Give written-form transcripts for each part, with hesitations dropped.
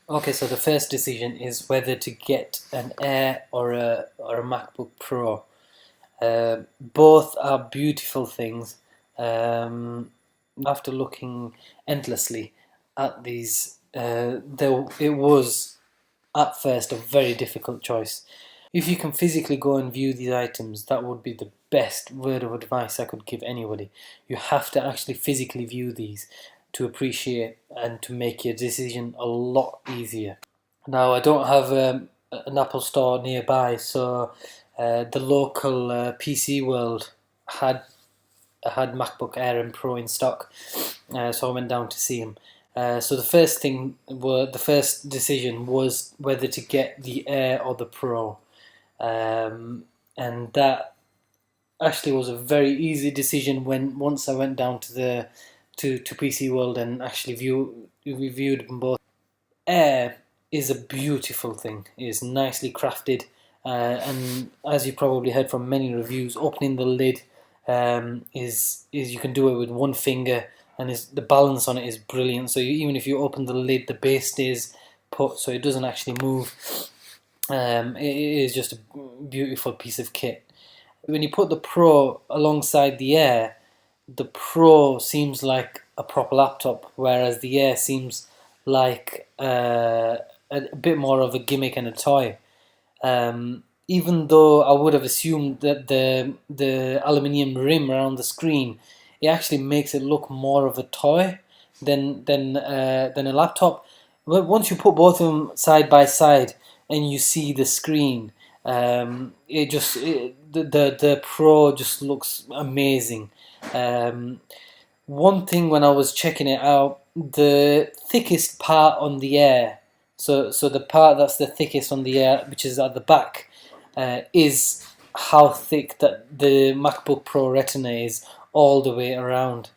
Okay, so the first decision is whether to get an Air or a MacBook Pro. Both are beautiful things. After looking endlessly at these, it was at first a very difficult choice. If you can physically go and view these items, that would be the best word of advice I could give anybody. You have to actually physically view these to appreciate and to make your decision a lot easier. Now, I don't have an Apple store nearby, so the local PC World had had MacBook Air and Pro in stock, so I went down to see him. So the first decision was whether to get the Air or the Pro, and that actually was a very easy decision when once I went down to the to PC World and actually reviewed them both. Air is a beautiful thing. It is nicely crafted, and as you probably heard from many reviews, opening the lid is you can do it with one finger, and the balance on it is brilliant. So even if you open the lid, the base stays put, so it doesn't actually move. It is just a beautiful piece of kit. When you put the Pro alongside the Air, the Pro seems like a proper laptop, whereas the Air seems like a bit more of a gimmick and a toy. Even though I would have assumed that the aluminium rim around the screen, it actually makes it look more of a toy than a laptop. But once you put both of them side by side and you see the screen, the Pro just looks amazing. Um, One thing when I was checking it out, the thickest part on the Air, so the part that's the thickest on the Air, which is at the back, is how thick that the MacBook Pro Retina is all the way around.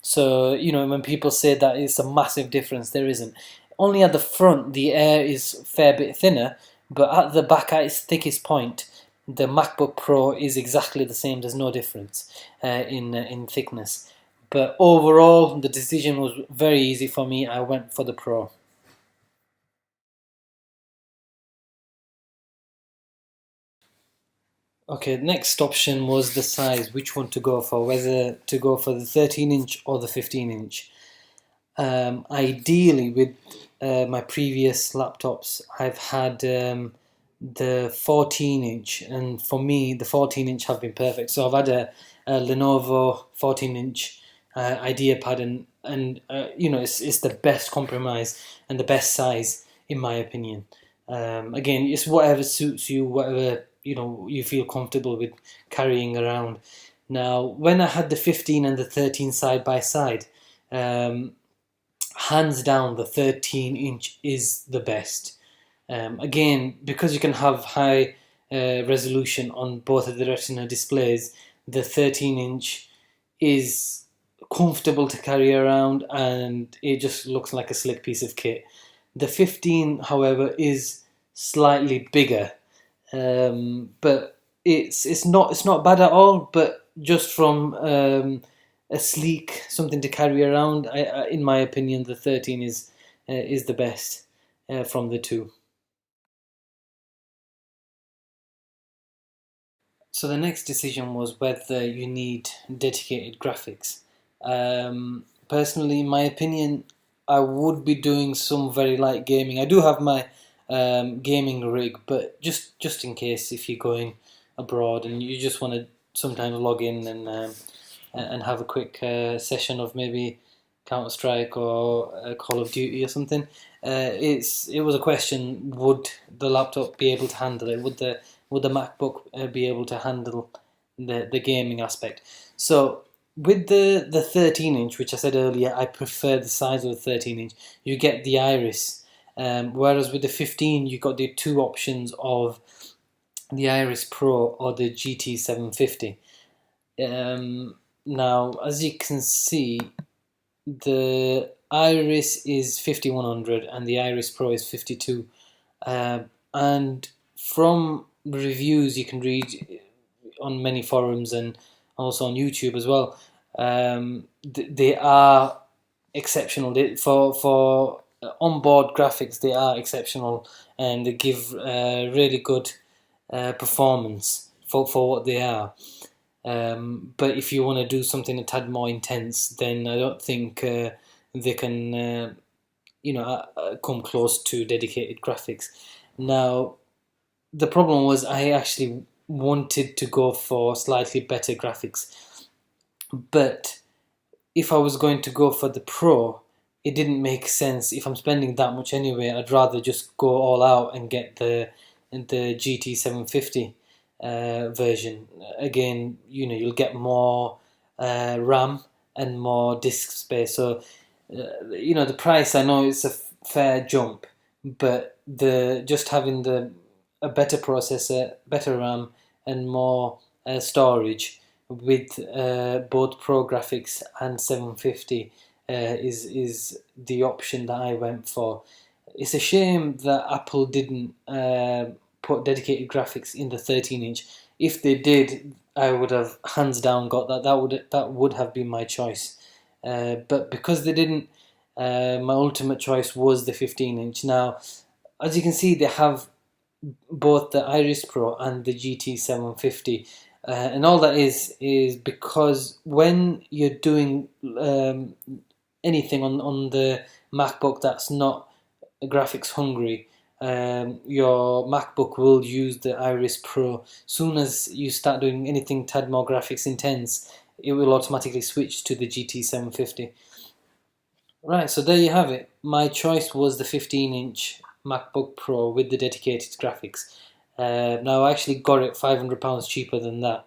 So, when people say that it's a massive difference, there isn't. Only at the front, the Air is a fair bit thinner, but at the back, at its thickest point, the MacBook Pro is exactly the same. There's no difference in thickness. But overall, the decision was very easy for me. I went for the Pro. Okay, next option was the size, which one to go for, whether to go for the 13-inch or the 15-inch. Ideally, with my previous laptops, I've had the 14-inch, and for me, the 14-inch have been perfect. So I've had a Lenovo 14-inch IdeaPad, and it's the best compromise and the best size in my opinion. Again, it's whatever suits you, whatever you feel comfortable with carrying around. Now, when I had the 15 and the 13 side by side, um, hands down, the 13-inch is the best. Again, because you can have high resolution on both of the Retina displays, the 13-inch is comfortable to carry around and it just looks like a slick piece of kit. The 15, however, is slightly bigger, but it's not bad at all. But just from a sleek something to carry around, in my opinion, the 13 is the best from the two. So the next decision was whether you need dedicated graphics. Personally, in my opinion, I would be doing some very light gaming. I do have my gaming rig, but just in case if you're going abroad and you just want to sometimes log in and have a quick session of maybe Counter Strike or Call of Duty or something. It was a question: would the laptop be able to handle it? Would the MacBook be able to handle the gaming aspect? So with the 13-inch, which I said earlier, I prefer the size of the 13-inch. You get the Iris, whereas with the 15, you got the two options of the Iris Pro or the GT 750. Now, as you can see, the Iris is 5100 and the Iris Pro is 52. And from reviews you can read on many forums and also on YouTube as well, they are exceptional. For onboard graphics, they are exceptional, and they give really good performance for what they are. But if you want to do something a tad more intense, then I don't think they can, come close to dedicated graphics. Now, the problem was I actually wanted to go for slightly better graphics, but if I was going to go for the Pro, it didn't make sense. If I'm spending that much anyway, I'd rather just go all out and get the GT 750 version. Again, you'll get more RAM and more disk space. So, the price, I know it's a fair jump, but the just having the a better processor, better RAM, and more storage with both Pro graphics and 750 is the option that I went for. It's a shame that Apple didn't put dedicated graphics in the 13-inch. If they did, I would have hands down got that. That would have been my choice. But because they didn't, my ultimate choice was the 15-inch. Now, as you can see, they have both the Iris Pro and the GT 750. And all that is because when you're doing anything on the MacBook that's not graphics hungry, your MacBook will use the Iris Pro. Soon as you start doing anything tad more graphics intense, it will automatically switch to the GT 750. Right, so there you have it. My choice was the 15-inch MacBook Pro with the dedicated graphics. Now I actually got it £500 cheaper than that.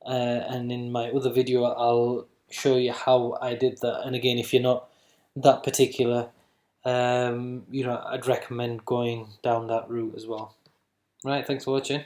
And in my other video I'll show you how I did that. And again, if you're not that particular, I'd recommend going down that route as well. Right, thanks for watching.